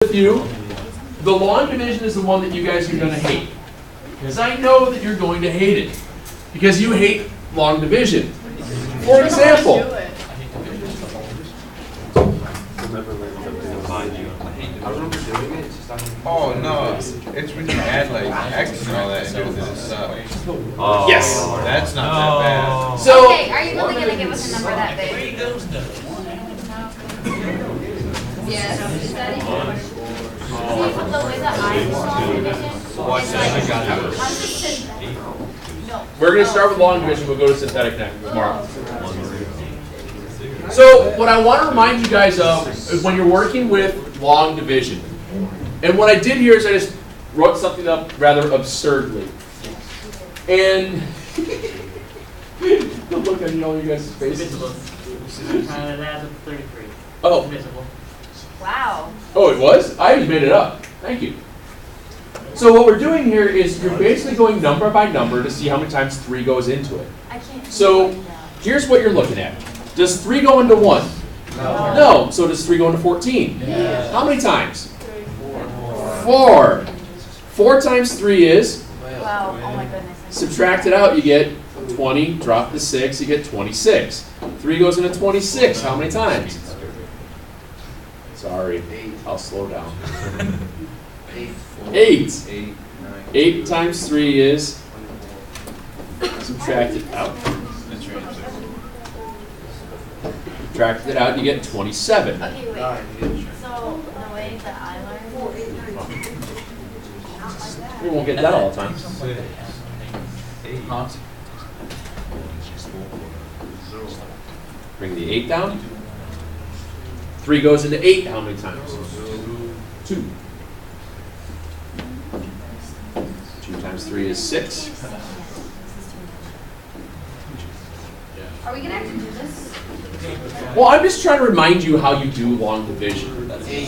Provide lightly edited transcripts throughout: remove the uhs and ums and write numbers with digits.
with you, the long division is the one that you guys are going to hate. Because I know that you're going to hate it. Because you hate long division. For example, oh no, it's when you add like X and all that into this. yes. That's not that bad. So, Okay, are you really going to give us a number that big? Yes. Is that it? See, the way that I saw division, Watch that, I got it. we're going to start with long division. We'll go to synthetic next tomorrow. So, what I want to remind you guys of is when you're working with long division. And what I did here is I just wrote something up rather absurdly. And the look on all you guys' faces. Invisible. That adds up to 33. Oh. Invisible. Wow. Oh, it was? I just made it up. Thank you. So what we're doing here is you're basically going number by number to see how many times 3 goes into it. I can't. So here's what you're looking at. Does 3 go into 1? No. So does 3 go into 14? Yeah. How many times? 4. 4 times 3 is? Wow. Oh my goodness. Subtract it out, you get 20. Drop the 6, you get 26. 3 goes into 26. How many times? Sorry, I'll slow down. 8. 8 times 3 is? Subtract it out. Subtract it out, you get 27. Okay, wait. So the way that I learned. We won't get that all the time. Bring the 8 down. 3 goes into 8 how many times? 2. 2 times 3 is 6. Are we going to have to do this? Well, I'm just trying to remind you how you do long division. Okay?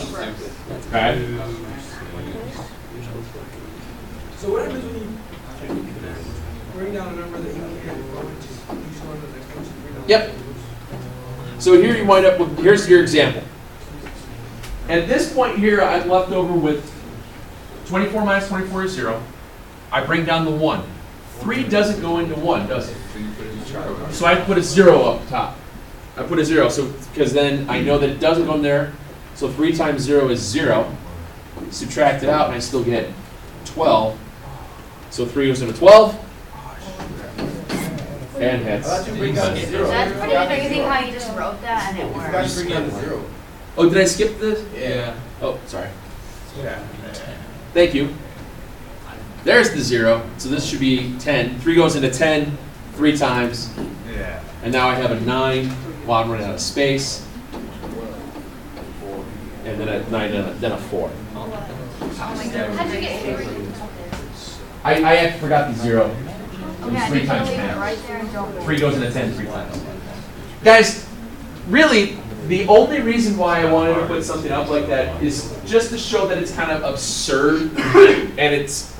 So what happens when you bring down a number that you can't go into? You show the next one, you bring down. Yep. So here you wind up with, here's your example. At this point here, I'm left over with 24 minus 24 is 0. I bring down the 1. 3 doesn't go into 1, does it? So I put a 0 up top. I put a 0, so because then I know that it doesn't go in there. So 3 times 0 is 0. Subtract it out, and I still get 12. So 3 goes into 12. And heads. That's pretty amazing how you just wrote that and it worked. Oh, did I skip this? Yeah. Oh, sorry. Yeah. Thank you. There's the 0. So this should be 10. 3 goes into 10 3 times. Yeah. And now I have a 9 while I'm running out of space. And then a 9 and then a 4. Oh my god. How'd you get 3? I forgot the 0. It was Yeah, 3 just times leave it 10. right there and don't. 3 goes into 10 3 times. Guys, really, the only reason why I wanted to put something up like that is just to show that it's kind of absurd and it's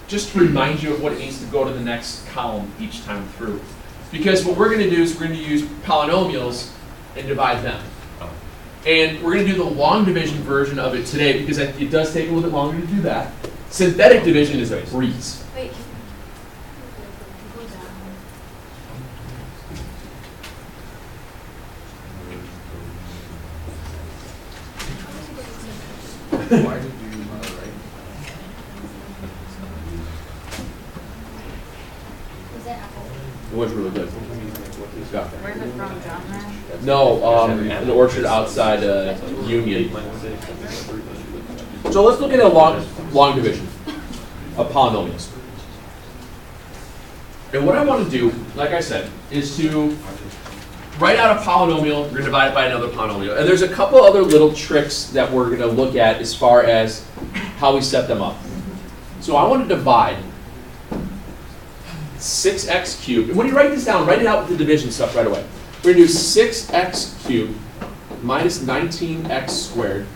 just to remind you of what it means to go to the next column each time through. Because what we're going to do is we're going to use polynomials and divide them. And we're going to do the long division version of it today because it does take a little bit longer to do that. Synthetic division is a breeze. Wait. Why did you write? Was it Apple? It was really good. Got there. Where's it from, John? No, an orchard outside Union. So let's look at a long division of polynomials. And what I want to do, like I said, is to write out a polynomial. We're going to divide it by another polynomial. And there's a couple other little tricks that we're going to look at as far as how we set them up. So I want to divide 6x cubed. And when you write this down, write it out with the division stuff right away. We're going to do 6x cubed minus 19x squared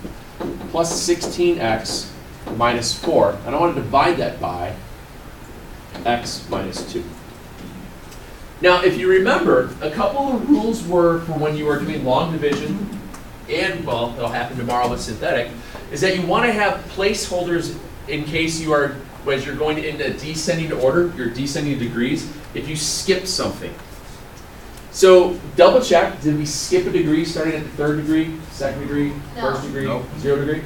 plus 16x minus 4. And I want to divide that by x minus 2. Now, if you remember, a couple of rules were for when you are doing long division, and, well, it'll happen tomorrow with synthetic, is that you want to have placeholders in case you are, as you're going into descending order, your descending degrees, if you skip something. So double check, did we skip a degree starting at the 3rd degree, 2nd degree, No. 1st degree, Nope. 0 degree?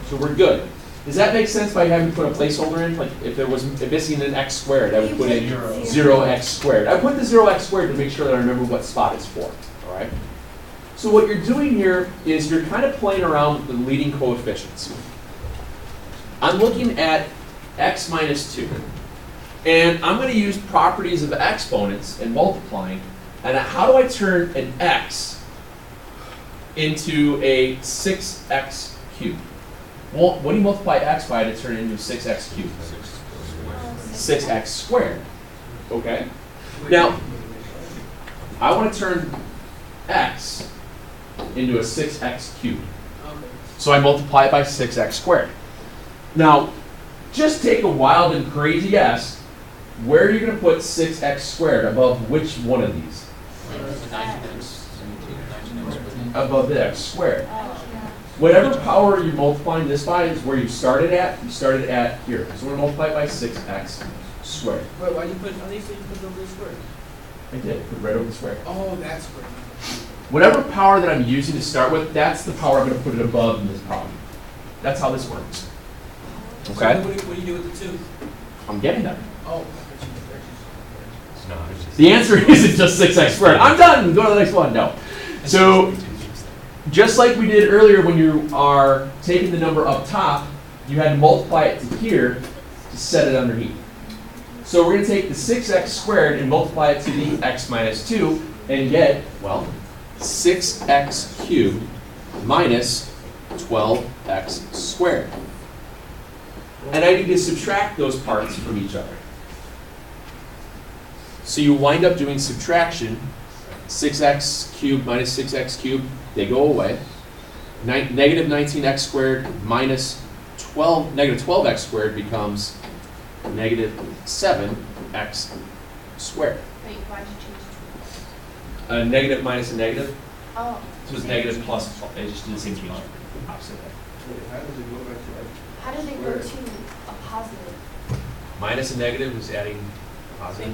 So we're good. Does that make sense by having to put a placeholder in? Like if there was missing an x squared, I would put in 0x squared. I put the 0x squared to make sure that I remember what spot it's for, all right? So what you're doing here is you're kind of playing around with the leading coefficients. I'm looking at x minus 2. And I'm going to use properties of exponents and multiplying. And how do I turn an x into a 6x cubed? Well, what do you multiply x by to turn it into 6x cubed? 6x squared. Okay? Now, I want to turn x into a 6x cubed. So I multiply it by 6x squared. Now, just take a wild and crazy guess. Where are you going to put 6x squared above which one of these? Above the x squared. Whatever power you're multiplying this by is where you started at. You started at here. So we're going to multiply it by 6x squared. Wait, why do you put, on these things you put the square? I did. Put right over the square. Oh, that's where. Whatever power that I'm using to start with, that's the power I'm going to put it above in this problem. That's how this works. So Okay? what do you do with the 2? I'm getting there. Oh. The answer isn't just 6x squared. I'm done. Go to the next one. No. So, just like we did earlier when you are taking the number up top, you had to multiply it to here to set it underneath. So we're going to take the 6x squared and multiply it to the x minus 2 and get, well, 6x cubed minus 12x squared. And I need to subtract those parts from each other. So you wind up doing subtraction. 6x cubed minus 6x cubed, they go away. Negative 19x squared minus negative 12x squared becomes negative 7x squared. Wait, why'd you change it? A negative minus a negative, Oh. so it's negative plus, it just did the same thing, opposite way. How did it go to a positive? Minus a negative is adding positive.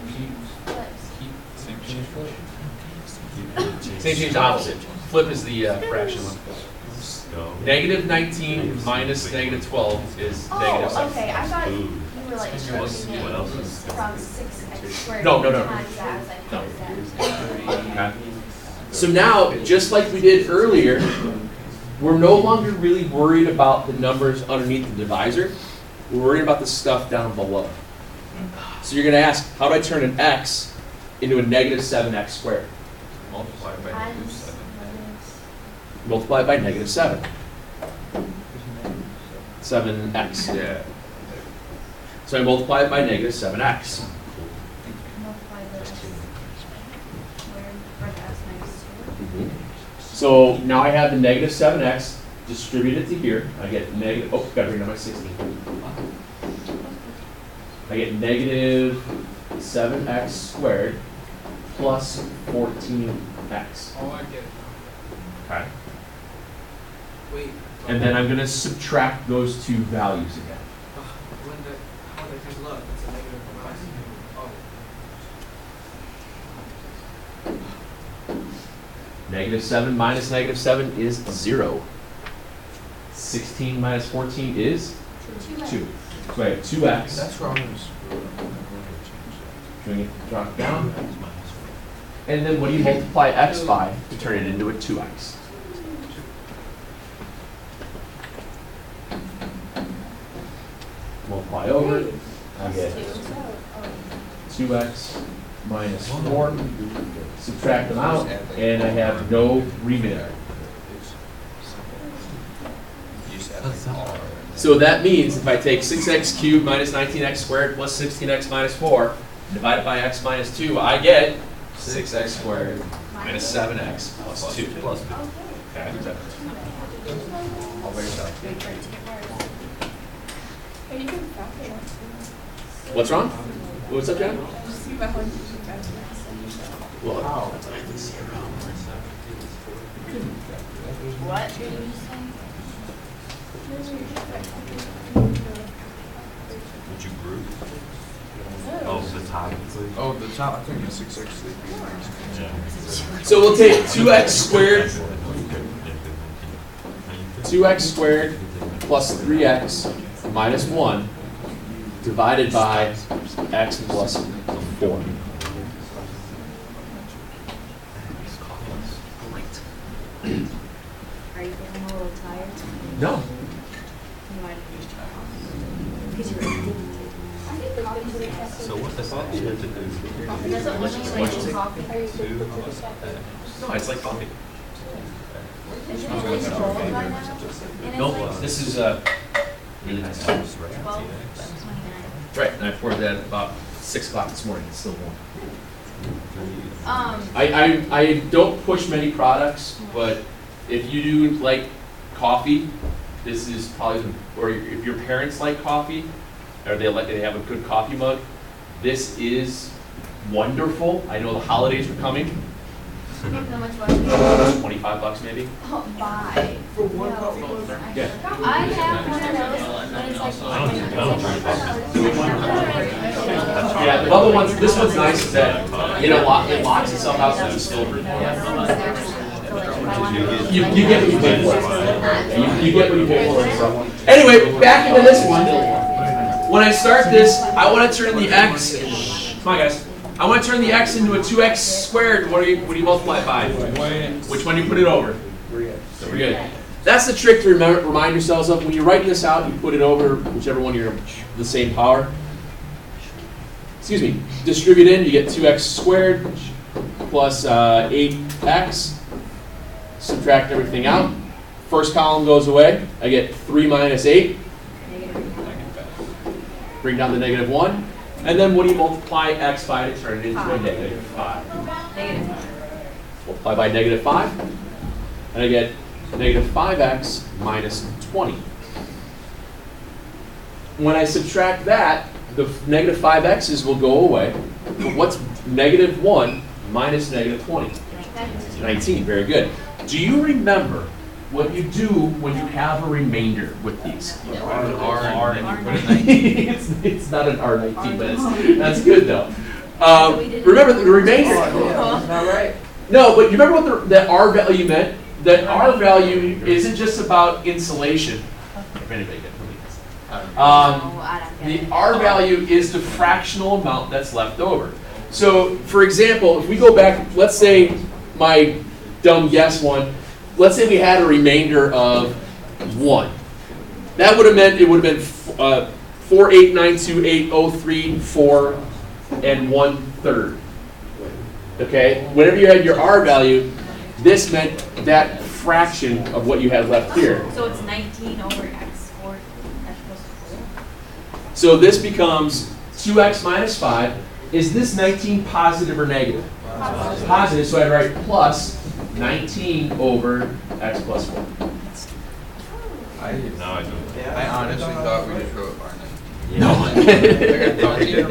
Same change opposite. Flip is the fraction one. Negative 19 minus negative 12 is negative 7. Oh, okay, I thought you were like changing it from 6x squared. No, no, no. Times that. I was like, No. how is that? Okay. So now, just like we did earlier, we're no longer really worried about the numbers underneath the divisor. We're worried about the stuff down below. So you're going to ask, how do I turn an x into a negative 7x squared? Multiply by negative 7. Multiply it by negative 7. 7x. Yeah. So I multiply it by negative 7x. Multiply the x squared by the x minus 2. So now I have the negative 7x distributed to here. I get negative, oh, gotta bring down my 16. I get negative 7x squared plus 14x. Oh, I get it. Okay. Wait. And then I'm going to subtract those two values again. How did I cancel out? It's a negative minus. Oh. Negative 7 minus negative 7 is 0. 16 minus 14 is 2. So I have 2x. That's wrong. Bring it, drop it down. And then what do you multiply x by to turn it into a 2x? Multiply over it. I get 2x minus 4. Subtract them out, and I have no remainder. So that means if I take 6x cubed minus 19x squared plus 16x minus 4, divided by x minus 2, I get 6x squared minus 7x plus 2. Okay. All by yourself. What's wrong? What's up, John? Well, What did you say? Would you group? Oh, the top, please. Oh, the top, I think it's 6x. Yeah. So we'll take 2x squared, 2x squared plus 3x minus 1 divided by x plus 4. Are you feeling a little tired? No. Because you're addicted. So what the fuck you have to do? Does it look like coffee? No, it's like coffee. Is it really cold right now? And it's Nope, like this is really nice. 12:29. Right, and I poured that at about 6 o'clock this morning. It's still warm. I don't push many products, but if you do like coffee, this is probably or if your parents like coffee, or they have a good coffee mug, this is wonderful. I know the holidays are coming. How much was it? $25 maybe. Oh, buy. For one coffee mug? Yeah. I have one of those, but it's like. Yeah, the other ones. This one's nice is that it locks itself out to the stove. You get what you pay for. You get what you pay for. Anyway, back into this one. When I start this, I want to turn the x. Come on, guys. I want to turn the x into a 2x squared. What do you multiply by? Which one do you put it over? So we're good. That's the trick to remind yourselves of. When you write this out, you put it over whichever one you're the same power. Excuse me. Distribute in, you get 2x squared plus 8x. Subtract everything out. First column goes away. I get 3 minus 8. Bring down the negative 1. And then what do you multiply x by to turn it into a negative 5? Multiply by negative 5. And I get negative 5x minus 20. When I subtract that, the negative 5x's will go away. But what's negative 1 minus negative 20? 19. Very good. Do you remember what you do when you have a remainder with these? It's not an R19, but that's good though. Remember the remainder. Not right. No, but you remember what the R value meant? That R value isn't just about insulation. If anybody gets the R value is the fractional amount that's left over. So, for example, if we go back, let's say my dumb guess one, let's say we had a remainder of 1. That would have meant it would have been 4, 8, 9, 2, 8, 0, 3, 4, and 1/3. Okay? Whenever you had your R value, this meant that fraction of what you had left here. So it's 19 over x squared, x plus 4. So this becomes 2x minus 5. Is this 19 positive or negative? Positive, so I'd write plus 19 over x plus 4. I don't. honestly thought we just wrote R19. No. I thought we did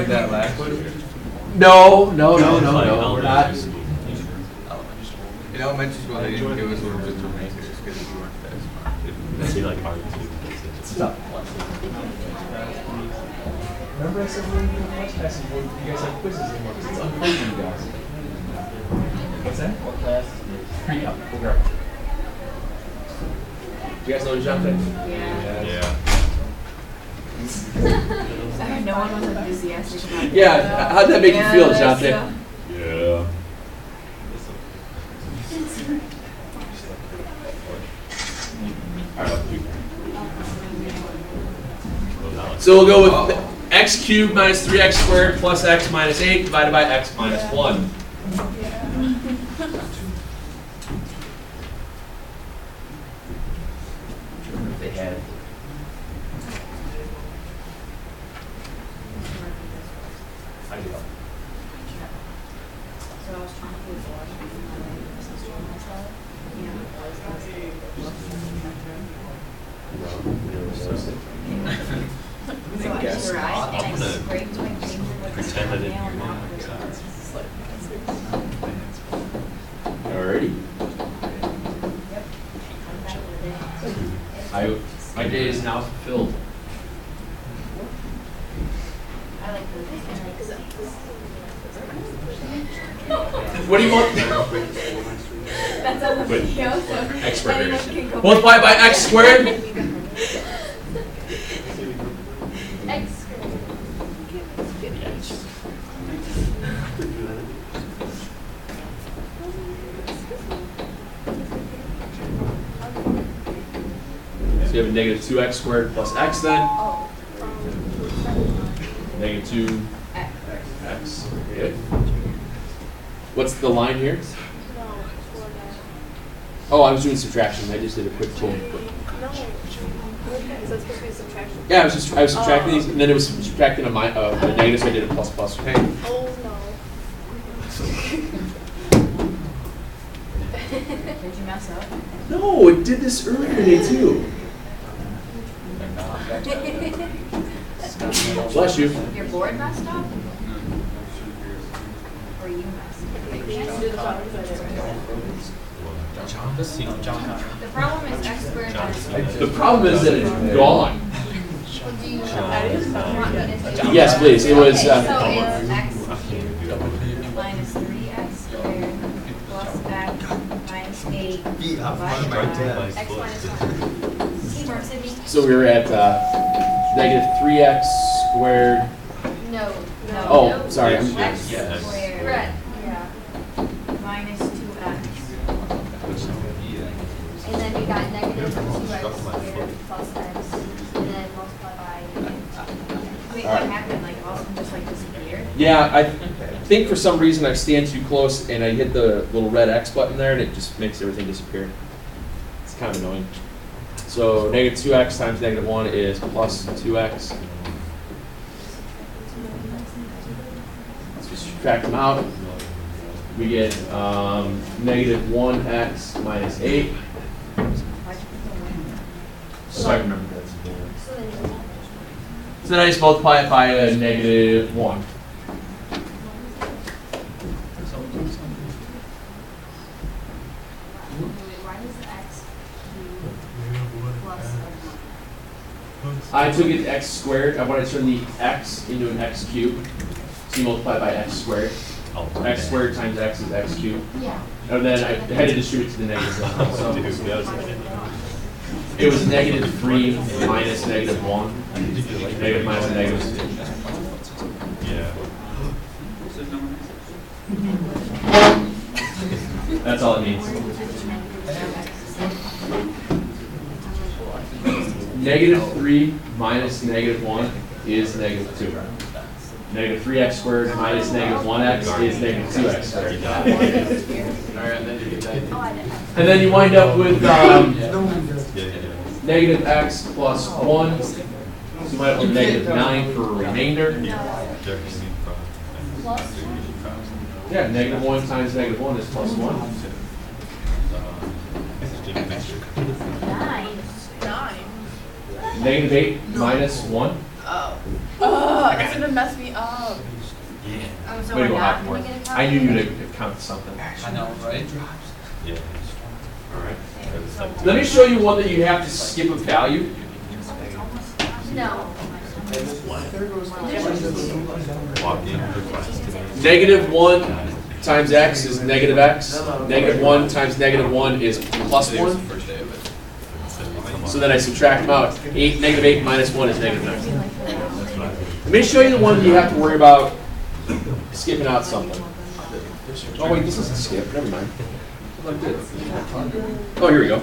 that last week. No, we're not. In elementary school, they didn't give us little bits of remainders because we weren't that smart. See, like hard to. Stop. Remember I said we were doing class passes, you guys have quizzes anymore, because it's unfair to you guys. What's that? What class? Pre-up. Do you guys know Jonathan? Yeah. No one was enthusiastic about it. Yeah, how'd that make you feel, Jonathan? Yeah. So we'll go with x cubed minus 3x squared plus x minus 8 divided by x minus 1. If they had. I do. So I was trying to do wash my sister and myself. Yeah, so I tried and I scraped my finger with Pretend I didn't nail hear and you. knocked it out. Alrighty. Yep. Come back with it. I My day is now fulfilled. I like the. What do you want? That's on the Wait. video, so. X squared anyone variation. can go Multiply by back. x squared. X squared. So you have a negative 2x squared plus x then. Oh. Negative 2 X. x. Okay. What's the line here? Oh, I was doing subtraction. I just did a quick pull. Yeah, I was subtracting these, and then it was subtracting a negative, so I did a plus plus. Hey, Oh no. Did you mess up? No, it did this earlier today too. Bless you. Your board messed up? Or you messed up? The problem is x squared minus The problem is that it's gone. do you want me to say? Yes, please. It was. Okay, so it's x cubed minus 3x squared plus x minus 8 divided by x minus 1. Teamwork, Sydney? So we were at negative 3x squared. No. Oh, No. sorry. X Yes. squared. Red. Yeah. Minus 2x. And then we got negative 2x squared plus x, and then multiply by. Wait, All what right. happened? Like, all of them just like disappeared? Yeah, I think for some reason I stand too close and I hit the little red X button there and it just makes everything disappear. It's kind of annoying. So negative 2x times negative 1 is plus 2x. Let's just subtract them out. We get negative 1x minus 8. So I remember that. So then I just multiply it by a negative 1. Why is x cubed plus a 1? I took it x squared. I want to turn the x into an x cubed. So you multiply by x squared. X squared times x is x cubed. Yeah. And then I had to distribute to the negative side. So it was negative 3 minus negative 1. Negative minus a negative. Yeah. That's all it means. Negative 3 minus negative 1 is negative 2. Negative 3x squared minus negative 1x is negative 2x squared. And then you wind up with negative x plus 1. So you might have with negative 9 for a remainder. Plus Yeah, negative 1 times negative 1 is plus 1. 9. 9. Negative 8 minus 1. Oh. Oh, that's gonna mess me up. Oh, so Way to we're go, not Hotmore. gonna get a copy? I knew you would count something. I know, right? Yeah. All right. So Let me show you one that you have to skip a value. No. Walk into class today. Negative 1 times x is negative x. Negative 1 times negative 1 is plus 1. So then I subtract them out. Negative 8 minus 1 is negative 9. Let me show you the one you have to worry about skipping out something. Oh wait, this isn't skip. Never mind. Like this. Oh, here we go.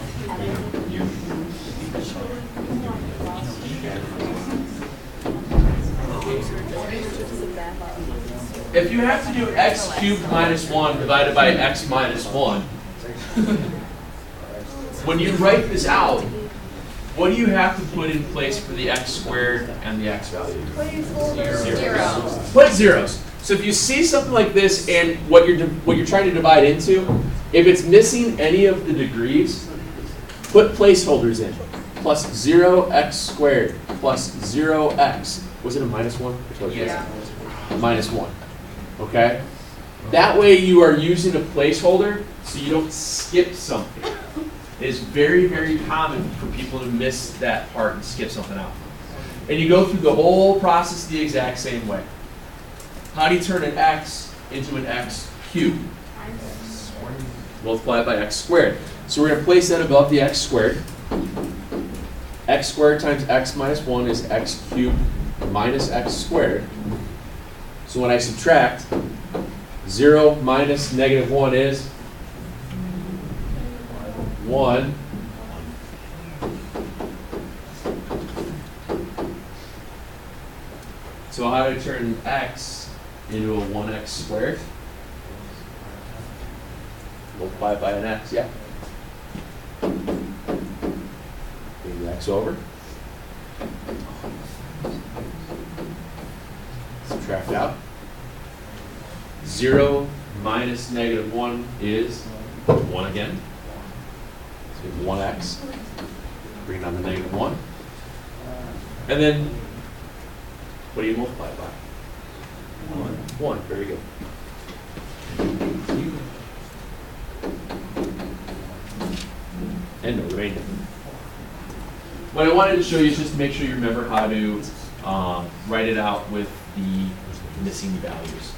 If you have to do x cubed minus 1 divided by x minus 1, when you write this out, what do you have to put in place for the x squared and the x value? Zero. Put zeros. So if you see something like this and what you're trying to divide into, if it's missing any of the degrees, put placeholders in. Plus 0x squared plus 0x. Was it a minus 1? Yeah. Minus 1. Okay? That way you are using a placeholder so you don't skip something. It is very, very common for people to miss that part and skip something out. And you go through the whole process the exact same way. How do you turn an x into an x cubed? Multiply it by x squared. So we're going to place that above the x squared. X squared times x minus 1 is x cubed minus x squared. So when I subtract, 0 minus negative 1 is 1. So how do I turn x into a 1x squared? Multiply it by an x, yeah. Bring the x over. Subtract out. 0 minus negative 1 is 1 again. So we have 1x. Bring down the negative 1. And then, what do you multiply by? 1. Very good. And no remainder. What I wanted to show you is just to make sure you remember how to write it out with the missing values.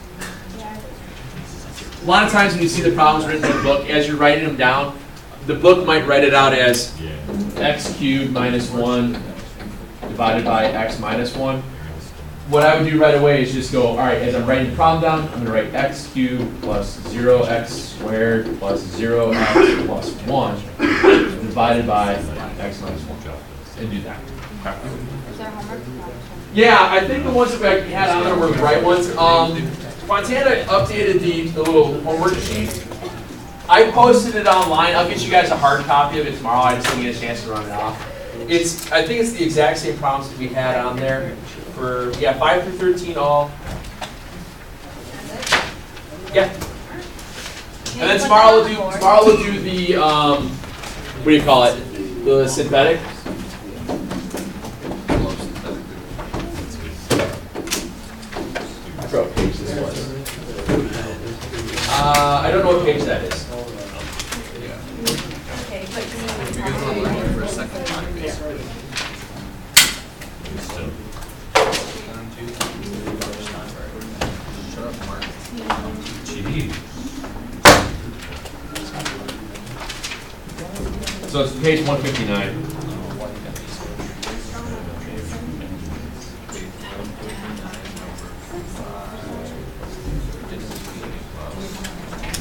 A lot of times when you see the problems written in the book, as you're writing them down, the book might write it out as x cubed minus 1 divided by x minus 1. What I would do right away is just go, all right, as I'm writing the problem down, I'm going to write x cubed plus 0x squared plus 0x plus 1 divided by x minus 1. And do that. Okay. Is there homework? Yeah, I think the ones that we had on there were the right ones. Fontana updated the little homework sheet. I posted it online. I'll get you guys a hard copy of it tomorrow. I just didn't get a chance to run it off. I think it's the exact same problems that we had on there for 5 through 13 all. Yeah. And then tomorrow we'll do the what do you call it? The synthetic. I forgot what page this was. I don't know what page that is. Okay, but you Because we're looking for a second time, basically. Shut up, Mark. Gee. So it's page 159.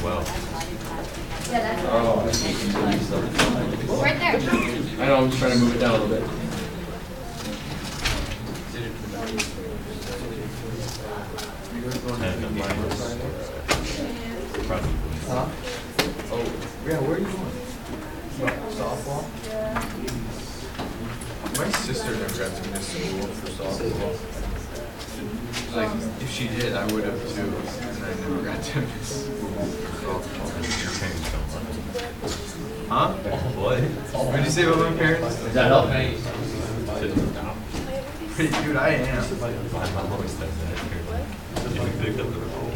Well, Yeah, that's Oh, I see. right there. I know, I'm just trying to move it down a little bit. and the minus. Probably. Oh, yeah, where are you going? Softball? My sister never got to miss school for softball. Like, if she did, I would have too. And I never got to miss school for softball. Your parents don't love Huh? it. What? What did you say about my parents? Does that help? Dude, I am. My mom always says that. You picked up the phone.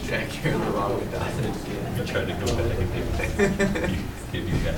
Jack, you're the wrong guy. You tried to go back and give you that.